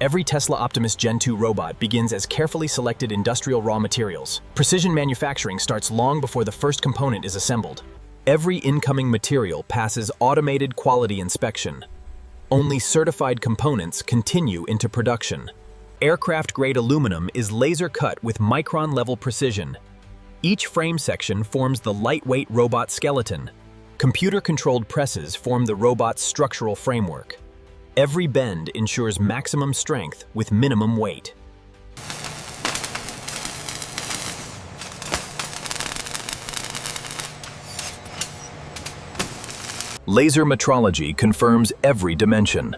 Every Tesla Optimus Gen 2 robot begins as carefully selected industrial raw materials. Precision manufacturing starts long before the first component is assembled. Every incoming material passes automated quality inspection. Only certified components continue into production. Aircraft-grade aluminum is laser-cut with micron-level precision. Each frame section forms the lightweight robot skeleton. Computer-controlled presses form the robot's structural framework. Every bend ensures maximum strength with minimum weight. Laser metrology confirms every dimension.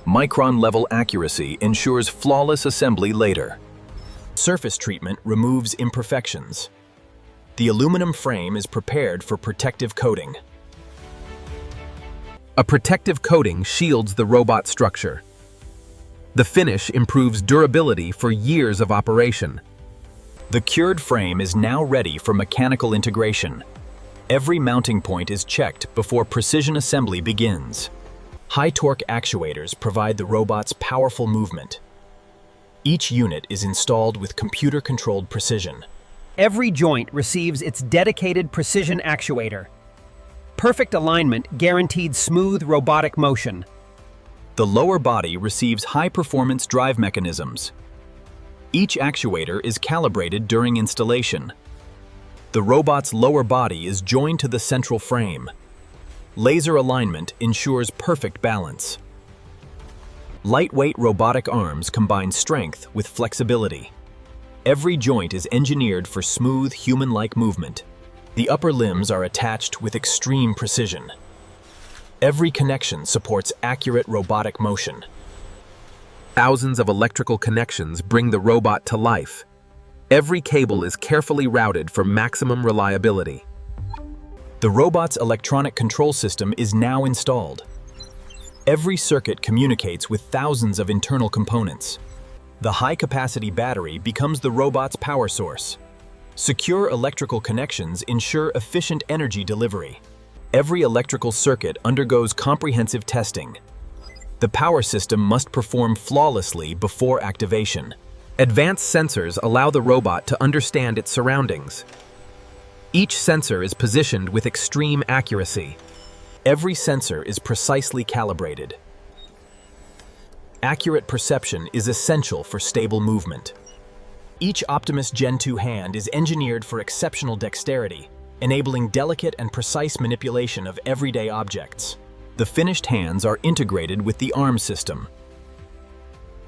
Micron-level accuracy ensures flawless assembly later. Surface treatment removes imperfections. The aluminum frame is prepared for protective coating. A protective coating shields the robot structure. The finish improves durability for years of operation. The cured frame is now ready for mechanical integration. Every mounting point is checked before precision assembly begins. High-torque actuators provide the robot's powerful movement. Each unit is installed with computer-controlled precision. Every joint receives its dedicated precision actuator. Perfect alignment guaranteed smooth robotic motion. The lower body receives high-performance drive mechanisms. Each actuator is calibrated during installation. The robot's lower body is joined to the central frame. Laser alignment ensures perfect balance. Lightweight robotic arms combine strength with flexibility. Every joint is engineered for smooth, human-like movement. The upper limbs are attached with extreme precision. Every connection supports accurate robotic motion. Thousands of electrical connections bring the robot to life. Every cable is carefully routed for maximum reliability. The robot's electronic control system is now installed. Every circuit communicates with thousands of internal components. The high-capacity battery becomes the robot's power source. Secure electrical connections ensure efficient energy delivery. Every electrical circuit undergoes comprehensive testing. The power system must perform flawlessly before activation. Advanced sensors allow the robot to understand its surroundings. Each sensor is positioned with extreme accuracy. Every sensor is precisely calibrated. Accurate perception is essential for stable movement. Each Optimus Gen 2 hand is engineered for exceptional dexterity, enabling delicate and precise manipulation of everyday objects. The finished hands are integrated with the arm system.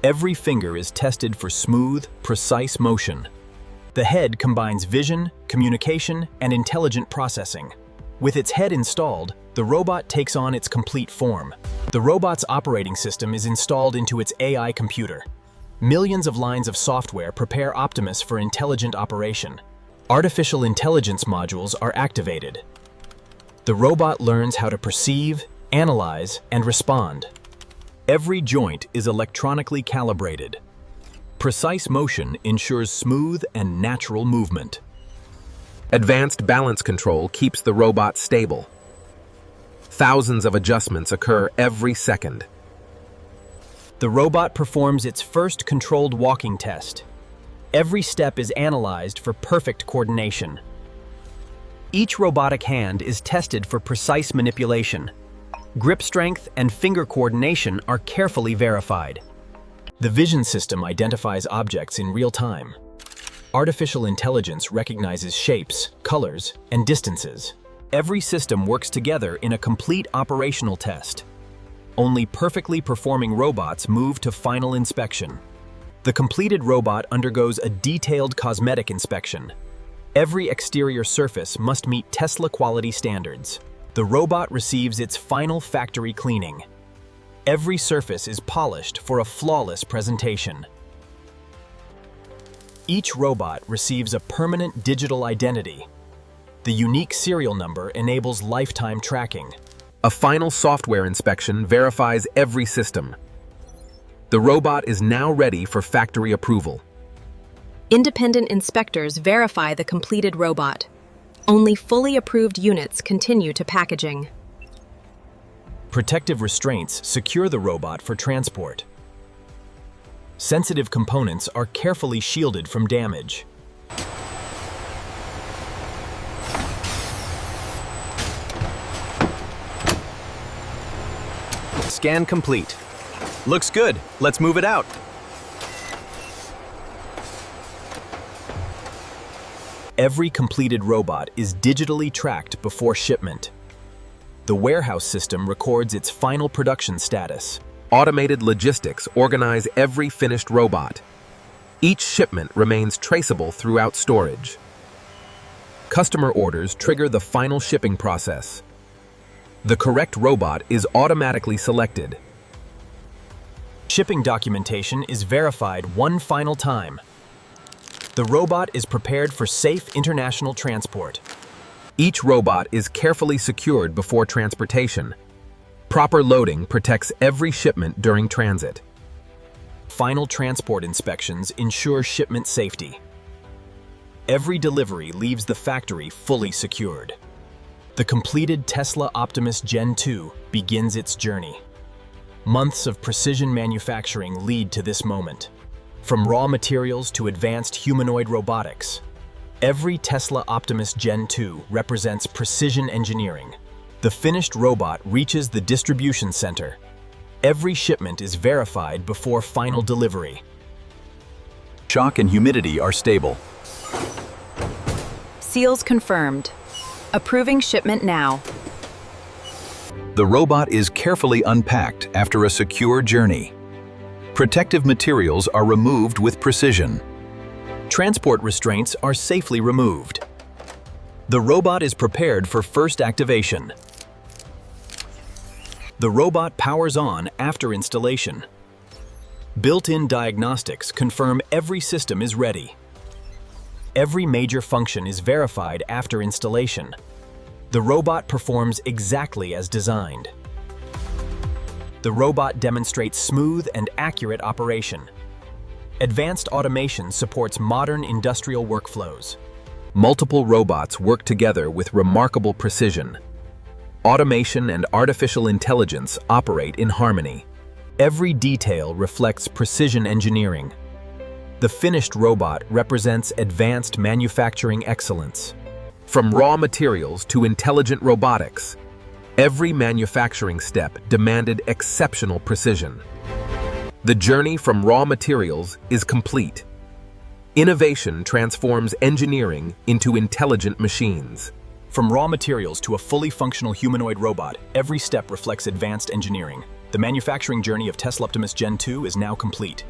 Every finger is tested for smooth, precise motion. The head combines vision, communication, and intelligent processing. With its head installed, the robot takes on its complete form. The robot's operating system is installed into its AI computer. Millions of lines of software prepare Optimus for intelligent operation. Artificial intelligence modules are activated. The robot learns how to perceive, analyze, and respond. Every joint is electronically calibrated. Precise motion ensures smooth and natural movement. Advanced balance control keeps the robot stable. Thousands of adjustments occur every second. The robot performs its first controlled walking test. Every step is analyzed for perfect coordination. Each robotic hand is tested for precise manipulation. Grip strength and finger coordination are carefully verified. The vision system identifies objects in real time. Artificial intelligence recognizes shapes, colors, and distances. Every system works together in a complete operational test. Only perfectly performing robots move to final inspection. The completed robot undergoes a detailed cosmetic inspection. Every exterior surface must meet Tesla quality standards. The robot receives its final factory cleaning. Every surface is polished for a flawless presentation. Each robot receives a permanent digital identity. The unique serial number enables lifetime tracking. A final software inspection verifies every system. The robot is now ready for factory approval. Independent inspectors verify the completed robot. Only fully approved units continue to packaging. Protective restraints secure the robot for transport. Sensitive components are carefully shielded from damage. Scan complete. Looks good. Let's move it out. Every completed robot is digitally tracked before shipment. The warehouse system records its final production status. Automated logistics organize every finished robot. Each shipment remains traceable throughout storage. Customer orders trigger the final shipping process. The correct robot is automatically selected. Shipping documentation is verified one final time. The robot is prepared for safe international transport. Each robot is carefully secured before transportation. Proper loading protects every shipment during transit. Final transport inspections ensure shipment safety. Every delivery leaves the factory fully secured. The completed Tesla Optimus Gen 2 begins its journey. Months of precision manufacturing lead to this moment. From raw materials to advanced humanoid robotics, every Tesla Optimus Gen 2 represents precision engineering. The finished robot reaches the distribution center. Every shipment is verified before final delivery. Shock and humidity are stable. Seals confirmed. Approving shipment now. The robot is carefully unpacked after a secure journey. Protective materials are removed with precision. Transport restraints are safely removed. The robot is prepared for first activation. The robot powers on after installation. Built-in diagnostics confirm every system is ready. Every major function is verified after installation. The robot performs exactly as designed. The robot demonstrates smooth and accurate operation. Advanced automation supports modern industrial workflows. Multiple robots work together with remarkable precision. Automation and artificial intelligence operate in harmony. Every detail reflects precision engineering. The finished robot represents advanced manufacturing excellence. From raw materials to intelligent robotics, every manufacturing step demanded exceptional precision. The journey from raw materials is complete. Innovation transforms engineering into intelligent machines. From raw materials to a fully functional humanoid robot, every step reflects advanced engineering. The manufacturing journey of Tesla Optimus Gen 2 is now complete.